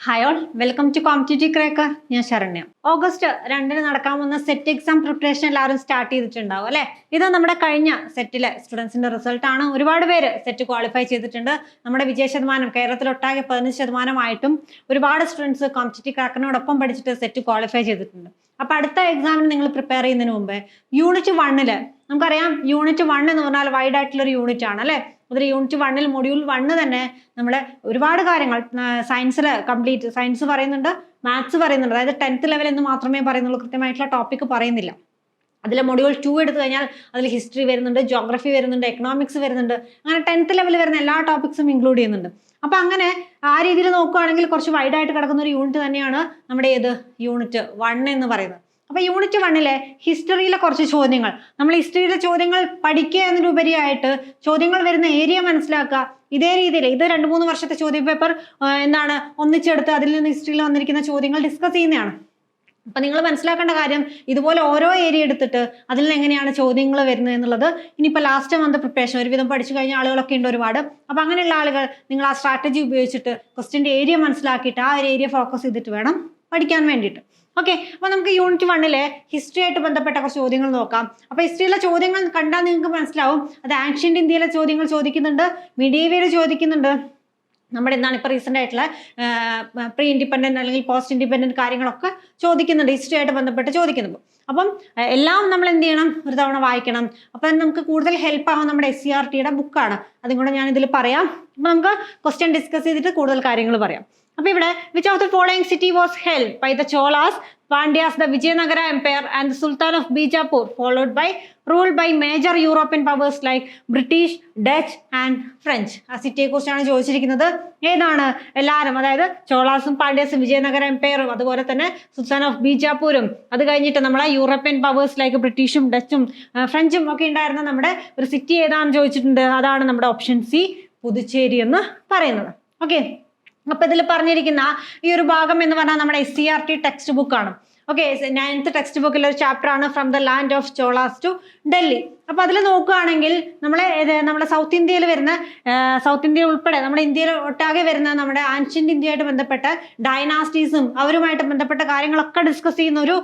Hi all, welcome to competitive cracker. ഞാൻ Saranya. August 2 നടക്കാവുന്ന set exam preparation എല്ലാവരും start ചെയ്തിട്ടുണ്ടാവും അല്ലെ. ഇത് നമ്മുടെ കഴിഞ്ഞ സെറ്റിലെ സ്റ്റുഡൻസിന്റെ റിസൾട്ട് ആണ്. ഒരുപാട് പേര് സെറ്റ് ക്വാളിഫൈ ചെയ്തിട്ടുണ്ട്. നമ്മുടെ വിജയ ശതമാനം കേരളത്തിലൊട്ടാകെ 15% ഒരുപാട് സ്റ്റുഡൻസ് കോമ്പറ്റേറ്റീവ് ക്രാക്കറിനോടൊപ്പം പഠിച്ചിട്ട് സെറ്റ് ക്വാളിഫൈ ചെയ്തിട്ടുണ്ട്. അപ്പൊ അടുത്ത എക്സാമിന് നിങ്ങൾ പ്രിപ്പയർ ചെയ്യുന്നതിന് മുമ്പ് യൂണിറ്റ് 1 നമുക്കറിയാം, യൂണിറ്റ് 1 എന്ന് പറഞ്ഞാൽ വൈഡ് ആയിട്ടുള്ള ഒരു യൂണിറ്റ് ആണ് അല്ലെ. അതിൽ യൂണിറ്റ് 1 മൊഡ്യൂൾ 1 തന്നെ നമ്മളെ ഒരുപാട് കാര്യങ്ങൾ സയൻസിൽ കംപ്ലീറ്റ് സയൻസ് പറയുന്നുണ്ട്, മാത്സ് പറയുന്നുണ്ട്. അതായത് 10th ലെവൽ എന്ന് മാത്രമേ പറയുന്നുള്ളൂ, കൃത്യമായിട്ടുള്ള ടോപ്പിക് പറയുന്നില്ല. അതിൽ മൊഡ്യൂൾ 2 എടുത്തു കഴിഞ്ഞാൽ അതിൽ ഹിസ്റ്ററി വരുന്നുണ്ട്, ജോഗ്രഫി വരുന്നുണ്ട്, എക്കണോമിക്സ് വരുന്നുണ്ട്. അങ്ങനെ 10th ലെവൽ വരുന്ന എല്ലാ ടോപ്പിക്സും ഇൻക്ലൂഡ് ചെയ്യുന്നുണ്ട്. അപ്പൊ അങ്ങനെ ആ രീതിയിൽ നോക്കുകയാണെങ്കിൽ കുറച്ച് വൈഡ് ആയിട്ട് കിടക്കുന്ന ഒരു യൂണിറ്റ് തന്നെയാണ് നമ്മുടെ യൂണിറ്റ് 1 എന്ന് പറയുന്നത്. അപ്പൊ യൂണിറ്റ് 1 ഹിസ്റ്ററിയിലെ കുറച്ച് ചോദ്യങ്ങൾ, നമ്മൾ ഹിസ്റ്ററിയിലെ ചോദ്യങ്ങൾ പഠിക്കുക എന്നതിനുപരിയായിട്ട് ചോദ്യങ്ങൾ വരുന്ന ഏരിയ മനസ്സിലാക്കുക. ഇതേ രീതിയിൽ ഇത് 2-3 വർഷത്തെ ചോദ്യ പേപ്പർ ഒന്നിച്ചെടുത്ത് അതിൽ നിന്ന് ഹിസ്റ്ററിയിൽ വന്നിരിക്കുന്ന ചോദ്യങ്ങൾ ഡിസ്കസ് ചെയ്യുന്നതാണ്. അപ്പൊ നിങ്ങൾ മനസ്സിലാക്കേണ്ട കാര്യം, ഇതുപോലെ ഓരോ ഏരിയ എടുത്തിട്ട് അതിൽ നിന്ന് എങ്ങനെയാണ് ചോദ്യങ്ങൾ വരുന്നത് എന്നുള്ളത് ഇനിയിപ്പോൾ ലാസ്റ്റ് മന്ത് പ്രിപ്പറേഷൻ ഒരുവിധം പഠിച്ചു കഴിഞ്ഞ ആളുകളൊക്കെ ഉണ്ട് ഒരുപാട്. അപ്പൊ അങ്ങനെയുള്ള ആളുകൾ നിങ്ങൾ ആ സ്ട്രാറ്റജി ഉപയോഗിച്ചിട്ട് ക്വസ്റ്റ്യന്റെ ഏരിയ മനസ്സിലാക്കിയിട്ട് ആ ഒരു ഏരിയ ഫോക്കസ് ചെയ്തിട്ട് വേണം പഠിക്കാൻ വേണ്ടിയിട്ട്. ഓക്കെ, അപ്പൊ നമുക്ക് യൂണിറ്റ് 1 ഹിസ്റ്ററി ആയിട്ട് ബന്ധപ്പെട്ട കുറച്ച് ചോദ്യങ്ങൾ നോക്കാം. അപ്പൊ ഹിസ്റ്ററിയിലെ ചോദ്യങ്ങൾ കണ്ടാൽ നിങ്ങൾക്ക് മനസ്സിലാവും, അത് ആൻഷ്യന്റ് ഇന്ത്യയിലെ ചോദ്യങ്ങൾ ചോദിക്കുന്നുണ്ട്, മിഡീവിയൽ ചോദിക്കുന്നുണ്ട്, നമ്മുടെ എന്താണ് ഇപ്പൊ റീസെന്റ് ആയിട്ടുള്ള പ്രീ ഇൻഡിപെൻഡന്റ് അല്ലെങ്കിൽ പോസ്റ്റ് ഇൻഡിപെൻഡന്റ് കാര്യങ്ങളൊക്കെ ചോദിക്കുന്നുണ്ട്, ഹിസ്റ്ററി ആയിട്ട് ബന്ധപ്പെട്ട് ചോദിക്കുന്നുണ്ട്. അപ്പം എല്ലാം നമ്മൾ എന്ത് ചെയ്യണം, ഒരു തവണ വായിക്കണം. അപ്പൊ നമുക്ക് കൂടുതൽ ഹെൽപ്പ് ആവും നമ്മുടെ SCERTയുടെ ബുക്കാണ്, അതും കൂടെ ഞാൻ ഇതിൽ പറയാം. അപ്പൊ നമുക്ക് ക്വസ്റ്റ്യൻ ഡിസ്കസ് ചെയ്തിട്ട് കൂടുതൽ കാര്യങ്ങൾ പറയാം. അപ്പൊ ഇവിടെ which of the following city was held by the Cholas, Pandyas, the Vijayanagara empire and the sultan of Bijapur followed by rule by major European powers like British, Dutch and French. ആ സിറ്റിയെ കുറിച്ചാണ് ചോദിച്ചിരിക്കുന്നത്. ഏതാണ് എല്ലാവരും, അതായത് ചോളാസും പാണ്ഡ്യാസും വിജയനഗര എംപയറും അതുപോലെ തന്നെ സുൽത്താൻ ഓഫ് ബീജാപൂരും അത് കഴിഞ്ഞിട്ട് നമ്മളെ യൂറോപ്യൻ പവേഴ്സ് ലൈക്ക് ബ്രിട്ടീഷും ഡച്ചും ഫ്രഞ്ചും ഒക്കെ ഉണ്ടായിരുന്ന നമ്മുടെ ഒരു സിറ്റി ഏതാണെന്ന് ചോദിച്ചിട്ടുണ്ട്. അതാണ് നമ്മുടെ ഓപ്ഷൻ സി, പുതുച്ചേരി എന്ന് പറയുന്നത്. ഓക്കെ, അപ്പൊ ഇതിൽ പറഞ്ഞിരിക്കുന്ന ഈ ഒരു ഭാഗം എന്ന് പറഞ്ഞാൽ നമ്മുടെ SCERT ടെക്സ്റ്റ് ബുക്കാണ്. ഓക്കെ, 9th ടെക്സ്റ്റ് ബുക്കിലെ ഒരു ചാപ്റ്റർ ആണ് from the land of Cholas to Delhi. അപ്പൊ അതിൽ നോക്കുകയാണെങ്കിൽ നമ്മളെ സൗത്ത് ഇന്ത്യയിൽ വരുന്ന സൗത്ത് ഇന്ത്യ ഉൾപ്പെടെ നമ്മുടെ ഇന്ത്യയിൽ ഒട്ടാകെ വരുന്ന നമ്മുടെ ആൻഷ്യന്റ് ഇന്ത്യയായിട്ട് ബന്ധപ്പെട്ട ഡൈനാസ്റ്റീസും അവരുമായിട്ട് ബന്ധപ്പെട്ട കാര്യങ്ങളൊക്കെ ഡിസ്കസ് ചെയ്യുന്ന ഒരു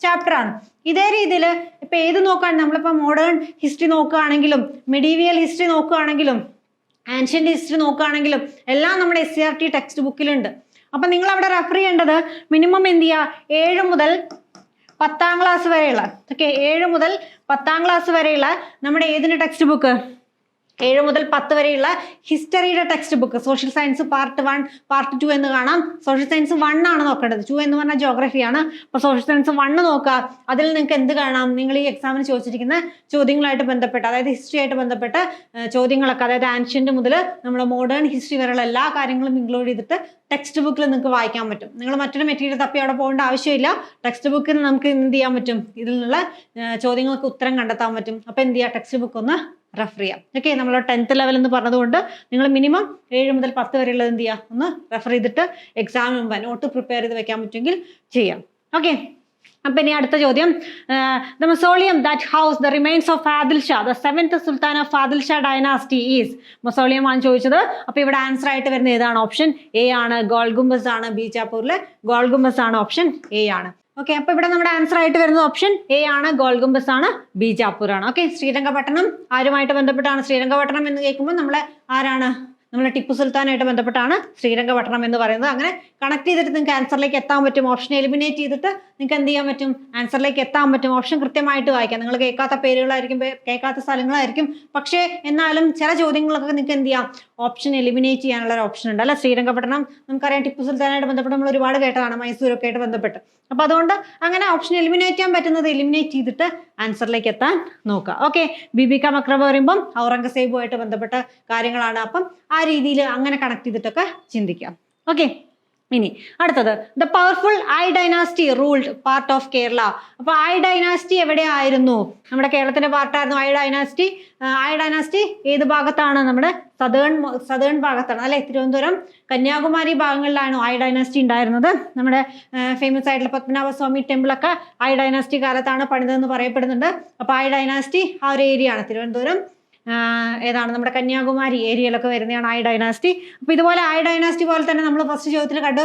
ചാപ്റ്റർ ആണ്. ഇതേ രീതിയിൽ ഇപ്പൊ ഏത് നോക്കുകയാണെങ്കിൽ നമ്മളിപ്പോ മോഡേൺ ഹിസ്റ്ററി നോക്കുകയാണെങ്കിലും മിഡീവിയൽ ഹിസ്റ്ററി നോക്കുകയാണെങ്കിലും ആൻഷ്യന്റ് ഹിസ്റ്ററി നോക്കുകയാണെങ്കിലും എല്ലാം നമ്മുടെ SCERT ടെക്സ്റ്റ് ബുക്കിലുണ്ട്. അപ്പൊ നിങ്ങൾ അവിടെ റെഫർ ചെയ്യേണ്ടത് മിനിമം എന്ത് ചെയ്യുക, 7 മുതൽ 10ാം ക്ലാസ് വരെയുള്ള 7 മുതൽ 10ാം ക്ലാസ് വരെയുള്ള നമ്മുടെ ഏതിന്റെ ടെക്സ്റ്റ് ബുക്ക്, 7 മുതൽ 10 വരെയുള്ള ഹിസ്റ്ററിയുടെ textbook. Social science part 1 part 2 എന്ന് കാണാം. സോഷ്യൽ സയൻസ് 1 ആണ് നോക്കേണ്ടത്, 2 എന്ന് പറഞ്ഞാൽ ജോഗ്രഫിയാണ്. അപ്പൊ സോഷ്യൽ സയൻസ് 1 നോക്കുക. അതിൽ നിങ്ങൾക്ക് എന്ത് കാണാം, നിങ്ങൾ ഈ എക്സാമിന് ചോദിച്ചിരിക്കുന്ന ചോദ്യങ്ങളായിട്ട് ബന്ധപ്പെട്ട്, അതായത് ഹിസ്റ്ററി ആയിട്ട് ബന്ധപ്പെട്ട ചോദ്യങ്ങളൊക്കെ, അതായത് ആൻഷ്യന്റ് മുതൽ നമ്മൾ മോഡേൺ ഹിസ്റ്ററി വരെയുള്ള എല്ലാ കാര്യങ്ങളും ഇൻക്ലൂഡ് ചെയ്തിട്ട് ടെക്സ്റ്റ് ബുക്കിൽ നിങ്ങൾക്ക് വായിക്കാൻ പറ്റും. നിങ്ങൾ മറ്റൊരു മെറ്റീരിയൽ തപ്പി അവിടെ പോകേണ്ട ആവശ്യമില്ല. ടെക്സ്റ്റ് ബുക്കിൽ നമുക്ക് എന്ത് ചെയ്യാൻ പറ്റും, ഇതിൽ നിന്നുള്ള ചോദ്യങ്ങൾക്ക് ഉത്തരം കണ്ടെത്താൻ പറ്റും. അപ്പൊ എന്ത് ചെയ്യുക, ടെക്സ്റ്റ് ബുക്ക് ഒന്ന് റെഫർ ചെയ്യാം. ഓക്കെ, നമ്മൾ 10th ലെവൽ എന്ന് പറഞ്ഞതുകൊണ്ട് നിങ്ങൾ മിനിമം 7 മുതൽ 10 വരെയുള്ളത് എന്ത് ചെയ്യുക, ഒന്ന് റെഫർ ചെയ്തിട്ട് എക്സാമിന് മുമ്പ് നോട്ട് പ്രിപ്പയർ ചെയ്ത് വെക്കാൻ പറ്റുമെങ്കിൽ ചെയ്യാം. ഓക്കെ, അപ്പൊ ഇനി അടുത്ത ചോദ്യം, the mausoleum that houses the remains of Adil Shah the 7th sultan of Adil Shah dynasty is. Mausoleum ആണ് ചോദിച്ചത്. അപ്പൊ ഇവിടെ ആൻസർ ആയിട്ട് വരുന്ന ഏതാണ്, ഓപ്ഷൻ എ ആണ്, ഗോൾ ഗുംബസ് ആണ്. ബീജാപൂരിലെ ഗോൾ ഗുംബസ് ആണ്, ഓപ്ഷൻ എ ആണ്. ഓക്കെ, അപ്പൊ ഇവിടെ നമ്മുടെ ആൻസർ ആയിട്ട് വരുന്നത് ഓപ്ഷൻ എ ആണ്, ഗോൾ ഗുംബസ് ആണ്, ബീജാപൂർ ആണ്. ഓക്കെ, ശ്രീരംഗപട്ടണം ആരുമായിട്ട് ബന്ധപ്പെട്ടാണ്? ശ്രീരംഗപട്ടണം എന്ന് കേൾക്കുമ്പോൾ നമ്മളെ ആരാണ്, നമ്മളെ ടിപ്പു സുൽത്താനായിട്ട് ബന്ധപ്പെട്ടാണ് ശ്രീരംഗപട്ടണം എന്ന് പറയുന്നത്. അങ്ങനെ കണക്ട് ചെയ്തിട്ട് നിങ്ങൾക്ക് ആൻസറിലേക്ക് എത്താൻ പറ്റും. ഓപ്ഷൻ എലിമിനേറ്റ് ചെയ്തിട്ട് നിങ്ങൾക്ക് എന്ത് ചെയ്യാൻ പറ്റും, ആൻസറിലേക്ക് എത്താൻ പറ്റും. ഓപ്ഷൻ കൃത്യമായിട്ട് വായിക്കാം. നിങ്ങൾ കേൾക്കാത്ത പേരുകളായിരിക്കും, കേൾക്കാത്ത സ്ഥലങ്ങളായിരിക്കും, പക്ഷേ എന്നാലും ചില ചോദ്യങ്ങളൊക്കെ നിങ്ങൾക്ക് എന്ത് ചെയ്യാം, ഓപ്ഷൻ എലിമിനേറ്റ് ചെയ്യാനുള്ള ഒരു ഓപ്ഷൻ ഉണ്ട് അല്ല. ശ്രീരംഗപട്ടണം നമുക്കറിയാം, ടിപ്പു സുൽത്താനായിട്ട് ബന്ധപ്പെട്ട് നമ്മൾ ഒരുപാട് കേട്ടതാണ്, മൈസൂരൊക്കെ ആയിട്ട് ബന്ധപ്പെട്ട്. അപ്പൊ അതുകൊണ്ട് അങ്ങനെ ഓപ്ഷൻ എലിമിനേറ്റ് ചെയ്യാൻ പറ്റുന്നത് എലിമിനേറ്റ് ചെയ്തിട്ട് ആൻസറിലേക്ക് എത്താൻ നോക്കുക. ഓക്കെ, ബീബി കാ മക്ബറ പറയുമ്പം ഔറംഗസേബുമായിട്ട് ബന്ധപ്പെട്ട കാര്യങ്ങളാണ്. അപ്പം ആ രീതിയിൽ അങ്ങനെ കണക്ട് ചെയ്തിട്ടൊക്കെ ചിന്തിക്കാം. ഓക്കെ, ഇനി അടുത്തത് the powerful I dynasty ruled part of Kerala. അപ്പൊ ഐ ഡൈനാസ്റ്റി എവിടെ ആയിരുന്നു, നമ്മുടെ കേരളത്തിന്റെ പാർട്ടായിരുന്നു ഐ ഡൈനാസ്റ്റി. ഐ ഡൈനാസ്റ്റി ഏത് ഭാഗത്താണ്, നമ്മുടെ സദേൺ ഭാഗത്താണ് അല്ലെ. തിരുവനന്തപുരം, കന്യാകുമാരി ഭാഗങ്ങളിലാണ് ഐ ഡൈനാസ്റ്റി ഉണ്ടായിരുന്നത്. നമ്മുടെ ഫേമസ് ആയിട്ടുള്ള പത്മനാഭസ്വാമി ടെമ്പിൾ ഒക്കെ ഐ ഡൈനാസ്റ്റി കാലത്താണ് പണിതെന്ന് പറയപ്പെടുന്നുണ്ട്. അപ്പൊ ഐ ഡൈനാസ്റ്റി ആ ഒരു ഏരിയ ആണ്, തിരുവനന്തപുരം, ഏതാണ് നമ്മുടെ കന്യാകുമാരി ഏരിയയിലൊക്കെ വരുന്നതാണ് ഐ ഡൈനാസ്റ്റി. അപ്പോൾ ഇതുപോലെ ഐ ഡൈനാസ്റ്റി പോലെ തന്നെ നമ്മൾ ഫസ്റ്റ് ചോദ്യത്തിൽ കണ്ടു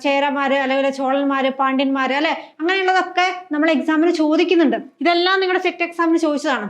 ചേരമാര് അല്ലെങ്കിൽ ചോളന്മാര് പാണ്ഡ്യന്മാര് അല്ലെ, അങ്ങനെയുള്ളതൊക്കെ നമ്മൾ എക്സാമിന് ചോദിക്കുന്നുണ്ട്. ഇതെല്ലാം നിങ്ങളുടെ സെറ്റ് എക്സാമിന് ചോദിച്ചതാണ്.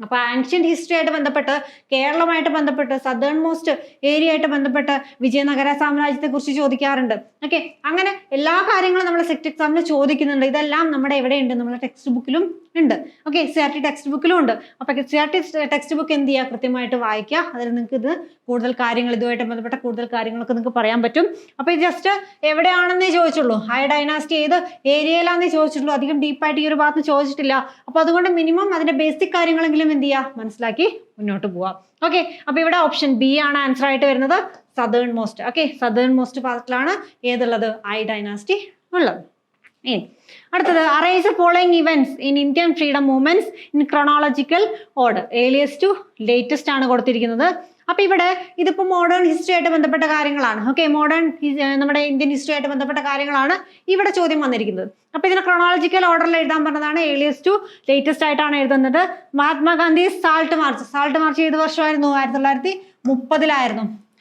അപ്പോൾ ആൻഷ്യന്റ് ഹിസ്റ്ററി ആയിട്ട് ബന്ധപ്പെട്ട്, കേരളമായിട്ട് ബന്ധപ്പെട്ട്, സദേൺ മോസ്റ്റ് ഏരിയ ആയിട്ട് ബന്ധപ്പെട്ട് വിജയനഗര സാമ്രാജ്യത്തെ കുറിച്ച് ചോദിക്കാറുണ്ട്. ഓക്കെ, അങ്ങനെ എല്ലാ കാര്യങ്ങളും നമ്മുടെ സെറ്റ് എക്സാമിന് ചോദിക്കുന്നുണ്ട്. ഇതെല്ലാം നമ്മുടെ എവിടെയുണ്ട്, നമ്മുടെ ടെക്സ്റ്റ് ബുക്കിലും ഉണ്ട്. ഓക്കെ, CRT ടെക്സ്റ്റ് ബുക്കിലും ഉണ്ട്. അപ്പോൾ CRT ടെക്സ്റ്റ് ബുക്ക് എന്ത് ചെയ്യുക, കൃത്യമായിട്ട് വായിക്കുക. അതിൽ നിങ്ങൾക്ക് ഇത് കൂടുതൽ കാര്യങ്ങൾ, ഇതുമായിട്ട് ബന്ധപ്പെട്ട കൂടുതൽ കാര്യങ്ങളൊക്കെ നിങ്ങൾക്ക് പറയാൻ പറ്റും. അപ്പോൾ ഇത് ജസ്റ്റ് എവിടെയാണെന്നേ ചോദിച്ചുള്ളൂ, ഐ ഡൈനാസ്റ്റി ഏത് ഏരിയയിലാണെന്നേ ചോദിച്ചിട്ടുള്ളൂ. അധികം ഡീപ്പായിട്ട് ഈ ഒരു ഭാഗത്ത് ചോദിച്ചിട്ടില്ല. അപ്പോൾ അതുകൊണ്ട് മിനിമം അതിന്റെ ബേസിക് കാര്യങ്ങളെങ്കിലും എന്ത് ചെയ്യുക, മനസ്സിലാക്കി മുന്നോട്ട് പോവാം. ഓക്കെ, അപ്പോൾ ഇവിടെ ഓപ്ഷൻ ബി ആണ് ആൻസർ ആയിട്ട് വരുന്നത്, southern most. Okay, southern most ഭാഗത്തിലാണ് ഏതുള്ളത്, ഐ ഡൈനാസ്റ്റി ഉള്ളത്. ഇനി അടുത്തത് arrange following events in Indian freedom movements in chronological order, earliest to latest ആണ് കൊടുത്തിരിക്കുന്നത്. അപ്പൊ ഇവിടെ ഇതിപ്പോ മോഡേൺ ഹിസ്റ്ററി ആയിട്ട് ബന്ധപ്പെട്ട കാര്യങ്ങളാണ്. ഓക്കെ, മോഡേൺ നമ്മുടെ ഇന്ത്യൻ ഹിസ്റ്ററി ആയിട്ട് ബന്ധപ്പെട്ട കാര്യങ്ങളാണ് ഇവിടെ ചോദ്യം വന്നിരിക്കുന്നത്. അപ്പൊ ഇതിനെ ക്രോണോളജിക്കൽ ഓർഡറിൽ എഴുതാൻ പറഞ്ഞതാണ്, ഏർലിയസ്റ്റ് ടു ലേറ്റസ്റ്റ് ആയിട്ടാണ് എഴുതുന്നത്. മഹാത്മാഗാന്ധി സാൾട്ട് മാർച്ച് ഏത് വർഷമായിരുന്നു, 1930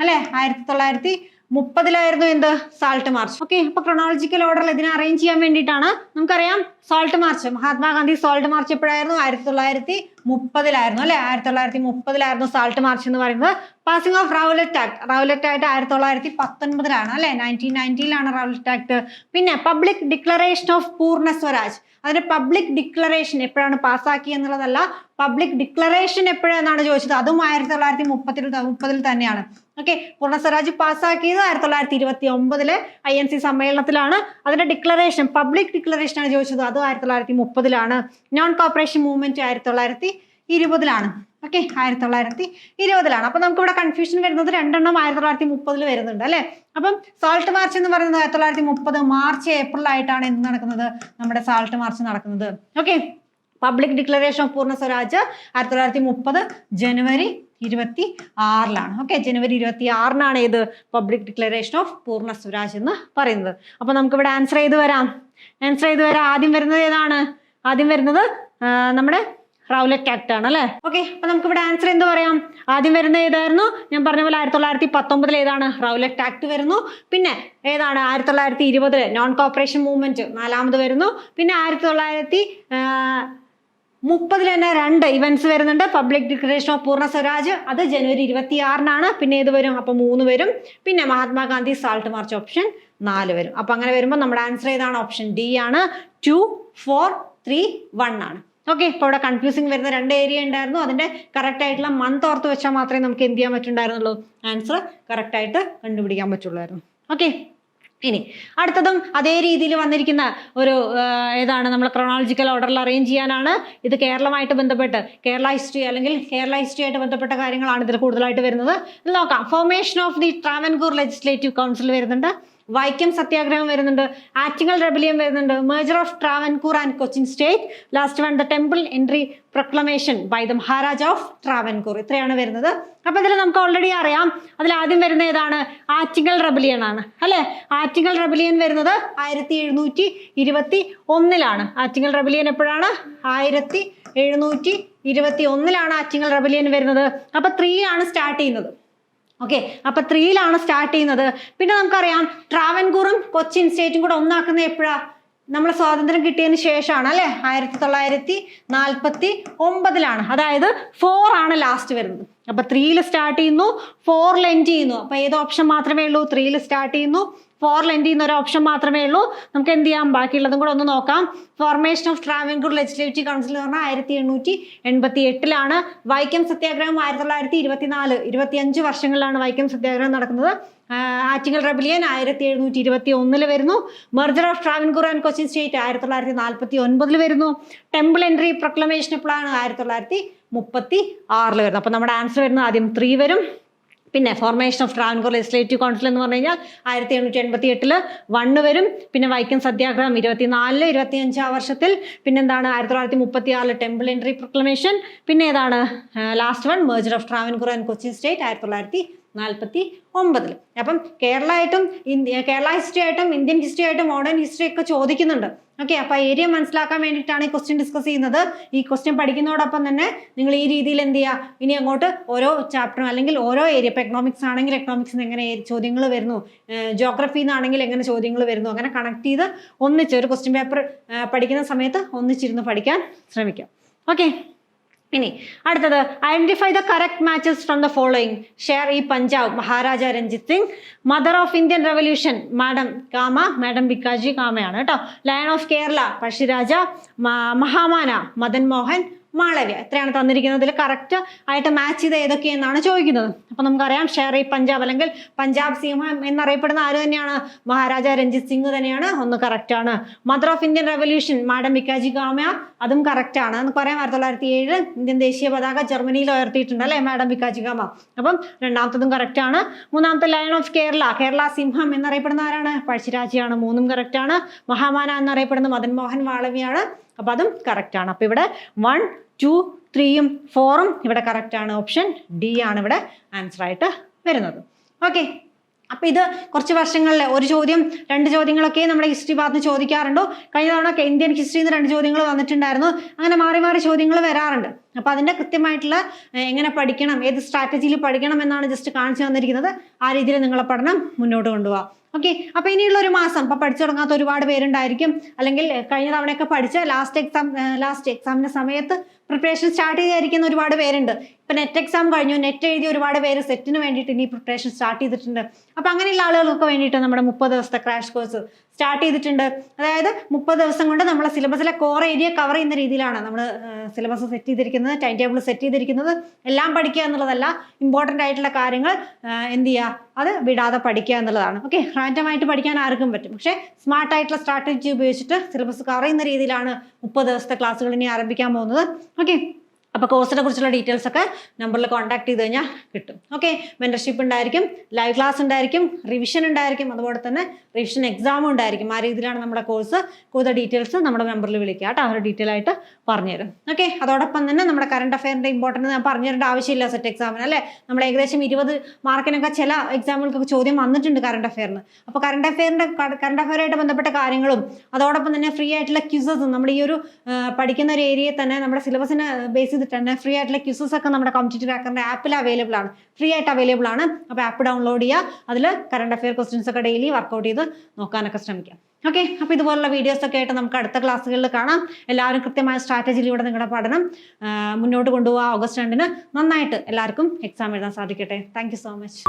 അല്ലെ, 1930 എന്ത് സാൾട്ട് മാർച്ച്. ഓക്കെ, അപ്പൊ ക്രോണോളജിക്കൽ ഓർഡറിൽ ഇതിനെ അറേഞ്ച് ചെയ്യാൻ വേണ്ടിയിട്ടാണ്. നമുക്കറിയാം salt march, Mahatma Gandhi salt march എപ്പോഴായിരുന്നു, 1930 അല്ലെ, 1930 സാൾട്ട് മാർച്ച് എന്ന് പറയുന്നത്. Passing of Rowlatt act, Rowlatt act 1919 അല്ലെ, 1990 റൗലറ്റ് ആക്ട്. പിന്നെ public declaration of Purna Swaraj, അതിന്റെ പബ്ലിക് ഡിക്ലറേഷൻ എപ്പോഴാണ് പാസ്സാക്കി എന്നുള്ളതല്ല, പബ്ലിക് ഡിക്ലറേഷൻ എപ്പോഴാണെന്നാണ് ചോദിച്ചത്. അതും 1930 തന്നെയാണ്. ഓക്കെ, പൂർണ്ണ സ്വരാജ് പാസ്സാക്കിയത് 1929 INC സമ്മേളനത്തിലാണ്. അതിന്റെ ഡിക്ലറേഷൻ, പബ്ലിക് ഡിക്ലറേഷൻ ആണ് ചോദിച്ചത്, അത് 1930 നോൺ കോപ്പറേഷൻ മൂവ്മെന്റ് 1920 ഓക്കെ, 1920 അപ്പൊ നമുക്ക് ഇവിടെ കൺഫ്യൂഷൻ വരുന്നത് രണ്ടെണ്ണം 1930 വരുന്നുണ്ട് അല്ലെ. അപ്പം സാൾട്ട് മാർച്ച് എന്ന് പറയുന്നത് 1930 മാർച്ച് ഏപ്രിൽ ആയിട്ടാണ് എന്ത് നടക്കുന്നത്, നമ്മുടെ സാൾട്ട് മാർച്ച് നടക്കുന്നത്. Okay, public declaration of Purna Swaraj 1930 January 26 okay, ജനുവരി 26 ഏത് public declaration of Purna Swaraj എന്ന് പറയുന്നത്. അപ്പൊ നമുക്ക് ഇവിടെ ആൻസർ ചെയ്ത് വരാം. ആദ്യം വരുന്നത് ഏതാണ്, ആദ്യം വരുന്നത് നമ്മുടെ റൗലറ്റ് ആക്ട് ആണ് അല്ലെ. ഓക്കെ, അപ്പൊ നമുക്ക് ഇവിടെ ആൻസർ എന്ത് പറയാം, ആദ്യം വരുന്നത് ഏതായിരുന്നു, ഞാൻ പറഞ്ഞ പോലെ 1919 ഏതാണ്, റൗലറ്റ് ആക്ട് വരുന്നു. പിന്നെ ഏതാണ് 1920 നോൺ കോപ്പറേഷൻ മൂവ്മെന്റ് 4ാമത് വരുന്നു. പിന്നെ 1930 തന്നെ 2 ഇവന്റ്സ് വരുന്നുണ്ട്. Public declaration of Purna Swaraj അത് ജനുവരി 26 പിന്നെ ഏത് വരും, അപ്പൊ 3 വരും. പിന്നെ മഹാത്മാഗാന്ധി സാൾട്ട് മാർച്ച് ഓപ്ഷൻ 4 വരും. അപ്പൊ അങ്ങനെ വരുമ്പോൾ നമ്മുടെ ആൻസർ ഏതാണ്, ഓപ്ഷൻ ഡി ആണ്, 2, 4, 3, 1 ആണ്. ഓക്കെ, ഇപ്പോൾ ഇവിടെ കൺഫ്യൂസിങ് വരുന്ന 2 ഏരിയ ഉണ്ടായിരുന്നു. അതിന്റെ കറക്റ്റ് ആയിട്ടുള്ള മന്ത് ഓർത്ത് വെച്ചാൽ മാത്രമേ നമുക്ക് എന്ത് ചെയ്യാൻ പറ്റുണ്ടായിരുന്നുള്ളൂ, ആൻസർ കറക്റ്റ് ആയിട്ട് കണ്ടുപിടിക്കാൻ പറ്റുള്ളായിരുന്നു. ഓക്കെ, ഇനി അടുത്തതും അതേ രീതിയിൽ വന്നിരിക്കുന്ന ഒരു ഏതാണ്, നമ്മൾ ക്രോണോളജിക്കൽ ഓർഡറിൽ അറേഞ്ച് ചെയ്യാനാണ്. ഇത് കേരളമായിട്ട് ബന്ധപ്പെട്ട് കേരള ഹിസ്റ്ററി ആയിട്ട് ബന്ധപ്പെട്ട കാര്യങ്ങളാണ് ഇതിൽ കൂടുതലായിട്ട് വരുന്നത്. നോക്കാം. Formation of the Travancore legislative council വരുന്നുണ്ട്, വൈക്കം സത്യാഗ്രഹം വരുന്നുണ്ട്, ആറ്റിങ്ങൽ റെബലിയൻ വരുന്നുണ്ട്, merger of Travancore and Cochin state, last one the temple entry proclamation by the Maharaja of Travancore. ഇത്രയാണ് വരുന്നത്. അപ്പൊ ഇതിൽ നമുക്ക് ഓൾറെഡി അറിയാം, അതിൽ ആദ്യം വരുന്ന ഏതാണ്, ആറ്റിങ്ങൽ റെബലിയൻ ആണ് അല്ലെ. ആറ്റിങ്ങൽ റെബലിയൻ വരുന്നത് 1721 ആറ്റിങ്ങൽ റെബലിയൻ എപ്പോഴാണ്, 1721 ആറ്റിങ്ങൽ റെബലിയൻ വരുന്നത്. അപ്പൊ 3 ആണ് സ്റ്റാർട്ട് ചെയ്യുന്നത്. ഓക്കെ, അപ്പൊ 3 സ്റ്റാർട്ട് ചെയ്യുന്നത്. പിന്നെ നമുക്കറിയാം ട്രാവൻകൂറും കൊച്ചിൻ സ്റ്റേറ്റും കൂടെ ഒന്നാക്കുന്ന എപ്പോഴാ, നമ്മൾ സ്വാതന്ത്ര്യം കിട്ടിയതിന് ശേഷമാണ് അല്ലെ, 1949 അതായത് 4 ആണ് ലാസ്റ്റ് വരുന്നത്. അപ്പൊ 3 സ്റ്റാർട്ട് ചെയ്യുന്നു, 4 എൻഡ് ചെയ്യുന്നു. അപ്പൊ ഏത് ഓപ്ഷൻ മാത്രമേ ഉള്ളൂ, 3 സ്റ്റാർട്ട് ചെയ്യുന്നു, 4 എൻഡ് ചെയ്യുന്ന ഒരു ഓപ്ഷൻ മാത്രമേ ഉള്ളൂ. നമുക്ക് എന്ത് ചെയ്യാം, ബാക്കിയുള്ളതും കൂടെ ഒന്ന് നോക്കാം. Formation of Travancore legislative council എന്ന് പറഞ്ഞാൽ 1888 വൈക്കം സത്യാഗ്രഹം 1924 25 വർഷങ്ങളിലാണ് വൈക്കം സത്യാഗ്രഹം നടക്കുന്നത്. ആറ്റിങ്ങൽ റെബലിയൻ 1721 വരുന്നു. Merger of Travancore and Cochin state 1949 വരുന്നു. ടെമ്പിൾ എൻട്രി പ്രൊക്ലമേഷൻ എപ്പോഴാണ്, 1936 വരുന്നു. അപ്പൊ നമ്മുടെ ആൻസർ വരുന്നത് ആദ്യം 3 വരും. പിന്നെ formation of Travancore legislative council എന്ന് പറഞ്ഞു കഴിഞ്ഞാൽ 1888 1 വരും. പിന്നെ വൈക്കം സത്യാഗ്രഹം 24 25 വർഷത്തിൽ. പിന്നെന്താണ് 1936 ടെമ്പിൾ എൻട്രി പ്രൊക്ലമേഷൻ. പിന്നെ ഏതാണ് last one, merger of Travancore and Cochin state 1936 1949. അപ്പം കേരള ഹിസ്റ്ററി ആയിട്ടും ഇന്ത്യൻ ഹിസ്റ്ററി ആയിട്ടും മോഡേൺ ഹിസ്റ്ററി ഒക്കെ ചോദിക്കുന്നുണ്ട്. ഓക്കെ, അപ്പൊ ഏരിയ മനസ്സിലാക്കാൻ വേണ്ടിയിട്ടാണ് ഈ ക്വസ്റ്റ്യൻ ഡിസ്കസ് ചെയ്യുന്നത്. ഈ ക്വസ്റ്റ്യൻ പഠിക്കുന്നതോടൊപ്പം തന്നെ നിങ്ങൾ ഈ രീതിയിൽ എന്ത് ചെയ്യുക, ഇനി അങ്ങോട്ട് ഓരോ ചാപ്റ്ററും അല്ലെങ്കിൽ ഓരോ ഏരിയ, ഇപ്പൊ എക്കണോമിക്സ് ആണെങ്കിൽ എക്കണോമിക്സിന് എങ്ങനെ ചോദ്യങ്ങൾ വരുന്നു, ജോഗ്രഫി എന്നാണെങ്കിൽ എങ്ങനെ ചോദ്യങ്ങൾ വരുന്നു, അങ്ങനെ കണക്ട് ചെയ്ത് ഒന്നിച്ച് ഒരു ക്വസ്റ്റ്യൻ പേപ്പർ പഠിക്കുന്ന സമയത്ത് ഒന്നിച്ചിരുന്ന് പഠിക്കാൻ ശ്രമിക്കാം. ഓക്കെ, ഇനി അടുത്തത് identify the correct matches from the following. Sher e Punjab Maharaja Ranjit Singh. Mother of Indian revolution madam Cama, madam Bhikaji കാമയാണ് കേട്ടോ. Lion of Kerala Pazhassi Raja. മഹാമാന മദൻ മോഹൻ മാളവ്യ. എത്രയാണ് തന്നിരിക്കുന്നത്, ഇതിൽ കറക്റ്റ് ആയിട്ട് മാച്ച് ചെയ്ത് ഏതൊക്കെയെന്നാണ് ചോദിക്കുന്നത്. അപ്പൊ നമുക്കറിയാം ഷെയർ ഇ പഞ്ചാബ് അല്ലെങ്കിൽ പഞ്ചാബ് സിംഹം എന്നറിയപ്പെടുന്ന ആര് തന്നെയാണ്, മഹാരാജ രഞ്ജിത് സിംഗ് തന്നെയാണ്. ഒന്ന് കറക്റ്റ് ആണ്. Mother of Indian revolution madam Bhikaji Cama, അതും കറക്റ്റ് ആണ്. നമുക്ക് പറയാം 1907 ഇന്ത്യൻ ദേശീയ പതാക ജർമ്മനിയിൽ ഉയർത്തിയിട്ടുണ്ട് അല്ലെ മാഡം ഭിക്കാജി കാമ. അപ്പം രണ്ടാമത്തതും കറക്റ്റ് ആണ്. മൂന്നാമത്തെ ലയൺ ഓഫ് കേരള സിംഹം എന്നറിയപ്പെടുന്ന ആരാണ്, പഴശ്ശിരാജയാണ്. മൂന്നും കറക്റ്റ് ആണ്. മഹാമാന എന്നറിയപ്പെടുന്ന മദൻ മോഹൻ മാളവ്യാണ്. അപ്പൊ അതും കറക്റ്റ് ആണ്. അപ്പൊ ഇവിടെ 1, 2, 3, 4 ഇവിടെ കറക്റ്റ് ആണ്. ഓപ്ഷൻ ഡി ആണ് ഇവിടെ ആൻസർ ആയിട്ട് വരുന്നത്. ഓക്കെ, അപ്പൊ ഇത് കുറച്ച് വർഷങ്ങളിൽ ഒരു ചോദ്യം 2 ചോദ്യങ്ങളൊക്കെ നമ്മുടെ ഹിസ്റ്ററി ഭാഗത്ത് ചോദിക്കാറുണ്ടോ. കഴിഞ്ഞ തവണ ഇന്ത്യൻ ഹിസ്റ്ററിയിൽ നിന്ന് 2 ചോദ്യങ്ങൾ വന്നിട്ടുണ്ടായിരുന്നു. അങ്ങനെ മാറി മാറി ചോദ്യങ്ങൾ വരാറുണ്ട്. അപ്പൊ അതിന്റെ കൃത്യമായിട്ടുള്ള എങ്ങനെ പഠിക്കണം, ഏത് സ്ട്രാറ്റജിയിൽ പഠിക്കണം എന്നാണ് ജസ്റ്റ് കാണിച്ചു തന്നിരിക്കുന്നത്. ആ രീതിയിൽ നിങ്ങളെ പഠനം മുന്നോട്ട് കൊണ്ടുപോകാം. ഓക്കെ, അപ്പൊ ഇനിയുള്ള ഒരു മാസം ഇപ്പൊ പഠിച്ചു തുടങ്ങാത്ത ഒരുപാട് പേരുണ്ടായിരിക്കും, അല്ലെങ്കിൽ കഴിഞ്ഞ തവണയൊക്കെ പഠിച്ച ലാസ്റ്റ് എക്സാമിന്റെ സമയത്ത് പ്രിപ്പറേഷൻ സ്റ്റാർട്ട് ചെയ്തിരിക്കുന്ന ഒരുപാട് പേരുണ്ട്. ഇപ്പൊ നെറ്റ് എക്സാം കഴിഞ്ഞു, നെറ്റ് എഴുതിയ ഒരുപാട് പേര് സെറ്റിന് വേണ്ടിയിട്ട് ഇനി പ്രിപ്പറേഷൻ സ്റ്റാർട്ട് ചെയ്തിട്ടുണ്ട്. അപ്പൊ അങ്ങനെയുള്ള ആളുകൾക്ക് വേണ്ടിയിട്ട് നമ്മുടെ 30 ദിവസത്തെ ക്രാഷ് കോഴ്സ് സ്റ്റാർട്ട് ചെയ്തിട്ടുണ്ട്. അതായത് 30 ദിവസം കൊണ്ട് നമ്മളെ സിലബസിലെ കോർ ഏരിയ കവർ ചെയ്യുന്ന രീതിയിലാണ് നമ്മൾ സിലബസ് സെറ്റ് ചെയ്തിരിക്കുന്നത്, ടൈം ടേബിൾ സെറ്റ് ചെയ്തിരിക്കുന്നത്. എല്ലാം പഠിക്കുക എന്നുള്ളതല്ല, ഇമ്പോർട്ടൻ്റ് ആയിട്ടുള്ള കാര്യങ്ങൾ എന്ത് ചെയ്യുക, അത് വിടാതെ പഠിക്കുക എന്നുള്ളതാണ്. ഓക്കെ, റാൻഡമായിട്ട് പഠിക്കാൻ ആർക്കും പറ്റും, പക്ഷേ സ്മാർട്ട് ആയിട്ടുള്ള സ്ട്രാറ്റജി ഉപയോഗിച്ചിട്ട് സിലബസ് കവർ ചെയ്യുന്ന രീതിയിലാണ് 30 ദിവസത്തെ ക്ലാസ്സുകൾ ഇനി ആരംഭിക്കാൻ പോകുന്നത്. ഓക്കെ, അപ്പോൾ കോഴ്സിനെ കുറിച്ചുള്ള ഡീറ്റെയിൽസ് ഒക്കെ നമ്പറിൽ കോൺടാക്ട് ചെയ്ത് കഴിഞ്ഞാൽ കിട്ടും. ഓക്കെ, മെൻറ്റർഷിപ്പ് ഉണ്ടായിരിക്കും, ലൈവ് ക്ലാസ് ഉണ്ടായിരിക്കും, റിവിഷൻ ഉണ്ടായിരിക്കും, അതുപോലെ തന്നെ റിവിഷൻ എക്സാമും ഉണ്ടായിരിക്കും. ആ രീതിയിലാണ് നമ്മുടെ കോഴ്സ്. കൂടുതൽ ഡീറ്റെയിൽസ് നമ്മുടെ നമ്പറിൽ വിളിക്കുക കേട്ടോ, അവർ ഡീറ്റെയിൽ ആയിട്ട് പറഞ്ഞുതരും. ഓക്കെ, അതോടൊപ്പം തന്നെ നമ്മുടെ കറണ്ട് അഫയറിൻ്റെ ഇമ്പോർട്ടൻറ്റ് ഞാൻ പറഞ്ഞു തരേണ്ട ആവശ്യമില്ല സെറ്റ് എക്സാമിന് അല്ലേ. നമ്മൾ ഏകദേശം 20 മാർക്കിനൊക്കെ ചില എക്സാമുകൾക്കൊക്കെ ചോദ്യം വന്നിട്ടുണ്ട് കറണ്ട് അഫയറിന്. അപ്പോൾ കറണ്ട് അഫയറായിട്ട് ബന്ധപ്പെട്ട കാര്യങ്ങളും അതോടൊപ്പം തന്നെ ഫ്രീ ആയിട്ടുള്ള ക്യൂസസും നമ്മൾ ഈ ഒരു പഠിക്കുന്ന ഒരു ഏരിയയിൽ തന്നെ നമ്മുടെ സിലബസിനെ ബേസ് ചെയ്തിട്ട് തന്നെ ഫ്രീ ആയിട്ടുള്ള ക്യൂസസ് ഒക്കെ നമ്മുടെ കോമ്പറ്റീറ്റീവ് ക്രാക്കറിന്റെ ആപ്പിൽ അവൈലബിൾ ആണ്, ഫ്രീ ആയിട്ട് അവൈലബിൾ ആണ്. അപ്പോൾ ആപ്പ് ഡൗൺലോഡ് ചെയ്യുക, അതിൽ കറണ്ട് അഫയർ ക്വസ്റ്റ്യൻസ് ഒക്കെ ഡെയിലി വർക്കൗട്ട് ചെയ്ത് നോക്കാനൊക്കെ ശ്രമിക്കാം. ഓക്കെ, അപ്പോൾ ഇതുപോലുള്ള വീഡിയോസ് ഒക്കെ ആയിട്ട് നമുക്ക് അടുത്ത ക്ലാസ്സുകളിൽ കാണാം. എല്ലാവരും കൃത്യമായ സ്ട്രാറ്റജിയിലൂടെ നിങ്ങളുടെ പഠനം മുന്നോട്ട് കൊണ്ടുപോകുക. ഓഗസ്റ്റ് 2 നന്നായിട്ട് എല്ലാവർക്കും എക്സാം എഴുതാൻ സാധിക്കട്ടെ. Thank you so much.